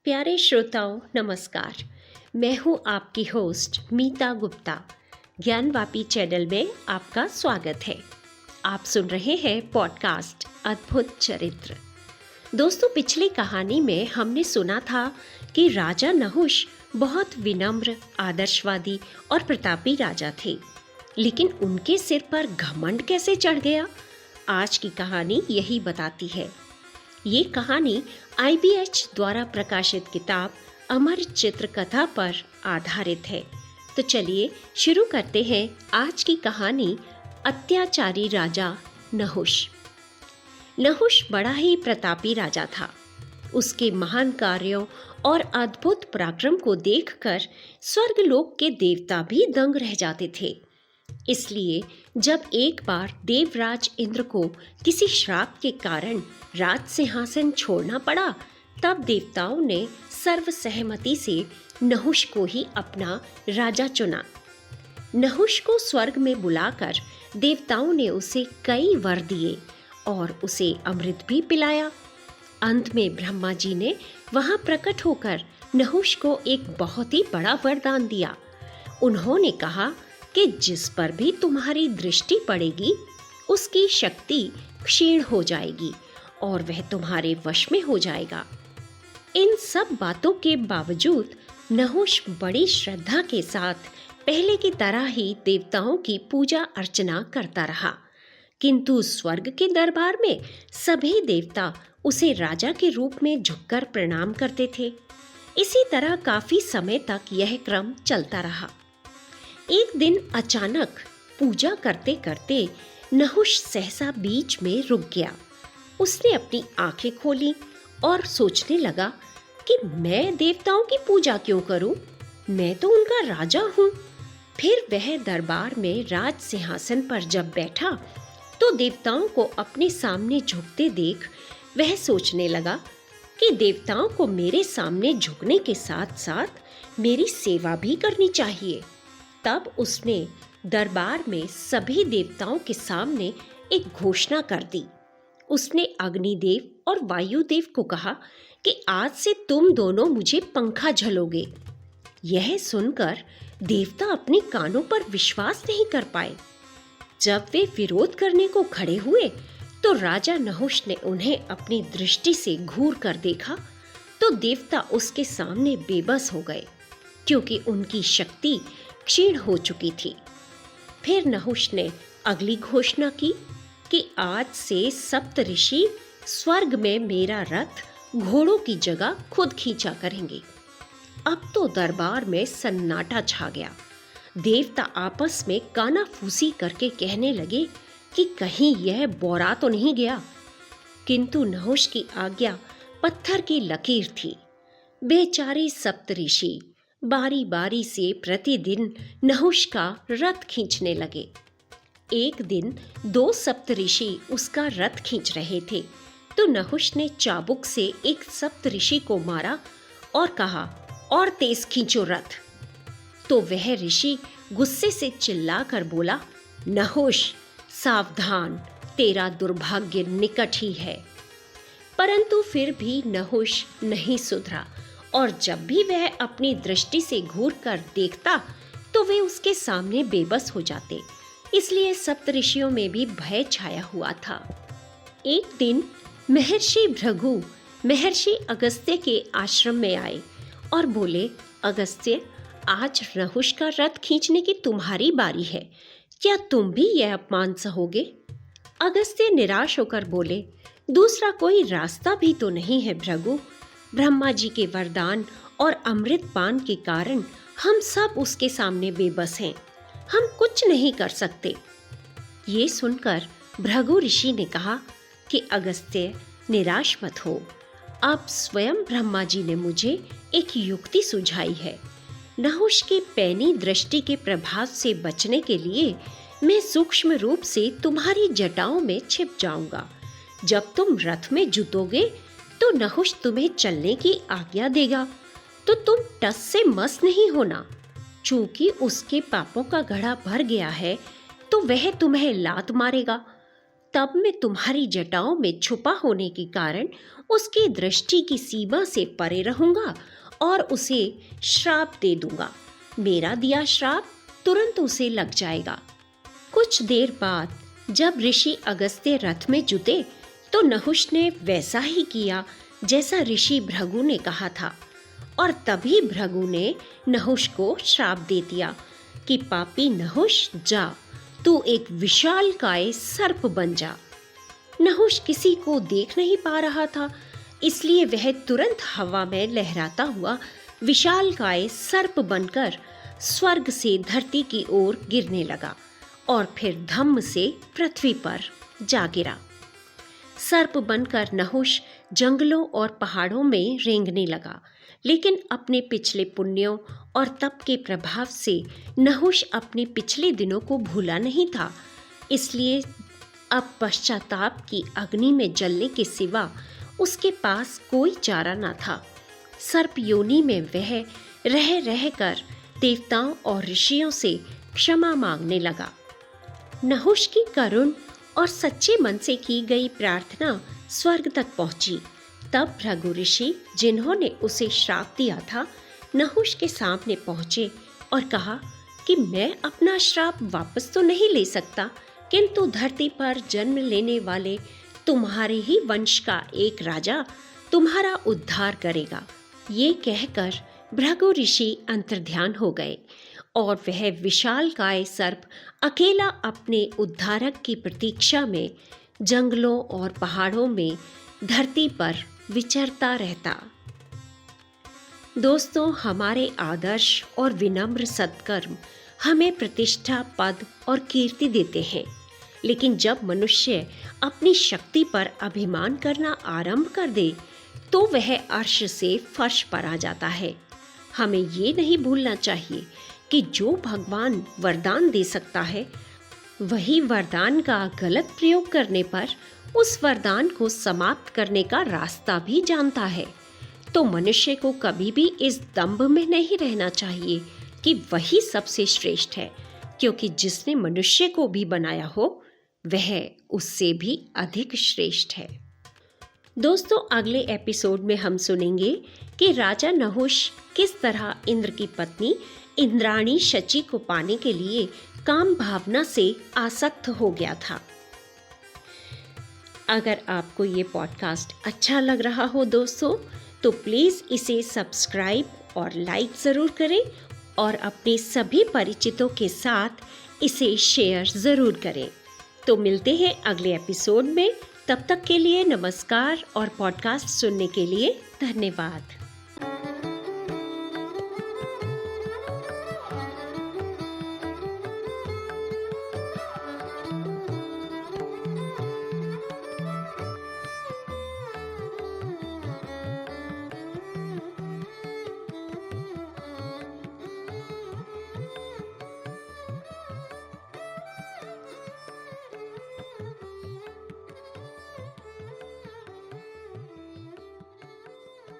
प्यारे श्रोताओं नमस्कार। मैं हूं आपकी होस्ट मीता गुप्ता। ज्ञानवापी चैनल में आपका स्वागत है। आप सुन रहे हैं पॉडकास्ट अद्भुत चरित्र। दोस्तों, पिछली कहानी में हमने सुना था कि राजा नहुष बहुत विनम्र, आदर्शवादी और प्रतापी राजा थे, लेकिन उनके सिर पर घमंड कैसे चढ़ गया, आज की कहानी यही बताती है। ये कहानी IBH द्वारा प्रकाशित किताब अमर चित्र कथा पर आधारित है। तो चलिए शुरू करते हैं आज की कहानी, अत्याचारी राजा नहुष। नहुष बड़ा ही प्रतापी राजा था। उसके महान कार्यों और अद्भुत पराक्रम को देखकर स्वर्गलोक के देवता भी दंग रह जाते थे। इसलिए जब एक बार देवराज इंद्र को किसी श्राप के कारण राज सिंहासन छोड़ना पड़ा, तब देवताओं ने सर्वसहमति से नहुष को ही अपना राजा चुना। नहुष को स्वर्ग में बुलाकर देवताओं ने उसे कई वर दिए और उसे अमृत भी पिलाया। अंत में ब्रह्मा जी ने वहां प्रकट होकर नहुष को एक बहुत ही बड़ा वरदान दिया। उन्होंने कहा कि जिस पर भी तुम्हारी दृष्टि पड़ेगी उसकी शक्ति क्षीण हो जाएगी और वह तुम्हारे वश में हो जाएगा। इन सब बातों के बावजूद नहुष बड़ी श्रद्धा के साथ पहले की तरह ही देवताओं की पूजा अर्चना करता रहा, किंतु स्वर्ग के दरबार में सभी देवता उसे राजा के रूप में झुककर प्रणाम करते थे। इसी तरह काफी समय तक यह क्रम चलता रहा। एक दिन अचानक पूजा करते करते नहुष सहसा बीच में रुक गया। उसने अपनी आंखें खोली और सोचने लगा कि मैं देवताओं की पूजा क्यों करूं? मैं तो उनका राजा हूं। फिर वह दरबार में राज सिंहासन पर जब बैठा तो देवताओं को अपने सामने झुकते देख वह सोचने लगा कि देवताओं को मेरे सामने झुकने के साथ साथ मेरी सेवा भी करनी चाहिए। तब उसने दरबार में सभी देवताओं के सामने एक घोषणा कर दी। उसने अग्निदेव और वायुदेव को कहा कि आज से तुम दोनों मुझे पंखा झलोगे। यह सुनकर देवता अपने कानों पर विश्वास नहीं कर पाए। जब वे विरोध करने को खड़े हुए तो राजा नहुष ने उन्हें अपनी दृष्टि से घूर कर देखा तो देवता उसके सामने बेबस हो गए, क्योंकि उनकी शक्ति क्षीण हो चुकी थी। फिर नहुष ने अगली घोषणा की कि आज से सप्तऋषि स्वर्ग में मेरा रथ घोड़ों की जगह खुद खींचा करेंगे। अब तो दरबार में सन्नाटा छा गया। देवता आपस में कानाफूसी करके कहने लगे कि कहीं यह बौरा तो नहीं गया, किंतु नहुष की आज्ञा पत्थर की लकीर थी। बेचारे सप्तऋषि बारी बारी से प्रतिदिन नहुष का रथ खींचने लगे। एक दिन 2 सप्तऋषि उसका रथ खींच रहे थे तो नहुष ने चाबुक से एक सप्तऋषि को मारा और कहा, और तेज खींचो रथ। तो वह ऋषि गुस्से से चिल्लाकर बोला, नहुष सावधान, तेरा दुर्भाग्य निकट ही है। परंतु फिर भी नहुष नहीं सुधरा और जब भी वह अपनी दृष्टि से घूर कर देखता तो वे उसके सामने बेबस हो जाते। इसलिए सप्तऋषियों में भी भय छाया हुआ था। एक दिन महर्षि भृगु महर्षि अगस्त्य के आश्रम में आए और बोले, अगस्त्य, आज नहुष का रथ खींचने की तुम्हारी बारी है, क्या तुम भी यह अपमान सहोगे? अगस्त्य निराश होकर बोले, दूसरा कोई रास्ता भी तो नहीं है भृगु। ब्रह्मा जी के वरदान और अमृत पान के कारण हम सब उसके सामने बेबस हैं। हम कुछ नहीं कर सकते। ये सुनकर भृगु ऋषि ने कहा कि अगस्त्य, निराश मत हो। अब स्वयं ब्रह्मा जी ने मुझे एक युक्ति सुझाई है। नहुष के पैनी दृष्टि के प्रभाव से बचने के लिए मैं सूक्ष्म रूप से तुम्हारी जटाओं में छिप जाऊंगा। जब तुम रथ में जुटोगे तो नहुष तुम्हें चलने की आज्ञा देगा, तो तुम टस से मस नहीं होना। चूंकि उसके पापों का घड़ा भर गया है तो वह तुम्हें लात मारेगा। तब मैं तुम्हारी जटाओं में छुपा होने के कारण उसकी दृष्टि की सीमा से परे रहूंगा और उसे श्राप दे दूंगा। मेरा दिया श्राप तुरंत उसे लग जाएगा। कुछ देर बाद जब ऋषि अगस्त्य रथ में जुटे तो नहुष ने वैसा ही किया जैसा ऋषि भृगु ने कहा था, और तभी भृगु ने नहुष को श्राप दे दिया कि पापी नहुष, जा, तू एक विशालकाय सर्प बन जा। नहुष किसी को देख नहीं पा रहा था, इसलिए वह तुरंत हवा में लहराता हुआ विशालकाय सर्प बनकर स्वर्ग से धरती की ओर गिरने लगा और फिर धम्म से पृथ्वी पर जा गिरा। सर्प बनकर नहुष जंगलों और पहाड़ों में रेंगने लगा, लेकिन अपने पिछले पुण्यों और तप के प्रभाव से नहुष अपने पिछले दिनों को भूला नहीं था। इसलिए अब पश्चाताप की अग्नि में जलने के सिवा उसके पास कोई चारा न था। सर्प योनि में वह रह रहकर देवताओं और ऋषियों से क्षमा मांगने लगा। नहुष की करुण और सच्चे मन से की गई प्रार्थना स्वर्ग तक पहुंची। तब भृगु ऋषि, जिन्होंने उसे श्राप दिया था, नहुष के सामने पहुंचे और कहा कि मैं अपना श्राप वापस तो नहीं ले सकता, किंतु धरती पर जन्म लेने वाले तुम्हारे ही वंश का एक राजा तुम्हारा उद्धार करेगा। ये कहकर भृगु ऋषि अंतर्ध्यान हो गए और वह विशालकाय सर्प अकेला अपने उद्धारक की प्रतीक्षा में जंगलों और पहाड़ों में धरती पर विचरता रहता। दोस्तों, हमारे आदर्श और विनम्र सत्कर्म हमें प्रतिष्ठा, पद और कीर्ति देते हैं, लेकिन जब मनुष्य अपनी शक्ति पर अभिमान करना आरंभ कर दे तो वह अर्श से फर्श पर आ जाता है। हमें ये नहीं भूलना चाहिए कि जो भगवान वरदान दे सकता है, वही वरदान का गलत प्रयोग करने पर उस वरदान को समाप्त करने का रास्ता भी जानता है। तो मनुष्य को कभी भी इस दंभ में नहीं रहना चाहिए कि वही सबसे श्रेष्ठ है, क्योंकि जिसने मनुष्य को भी बनाया हो वह उससे भी अधिक श्रेष्ठ है। दोस्तों, अगले एपिसोड में हम सुनेंगे कि राजा नहुष किस तरह इंद्र की पत्नी इंद्राणी शची को पाने के लिए काम भावना से आसक्त हो गया था। अगर आपको ये पॉडकास्ट अच्छा लग रहा हो दोस्तों, तो प्लीज़ इसे सब्सक्राइब और लाइक ज़रूर करें और अपने सभी परिचितों के साथ इसे शेयर ज़रूर करें। तो मिलते हैं अगले एपिसोड में। तब तक के लिए नमस्कार और पॉडकास्ट सुनने के लिए धन्यवाद।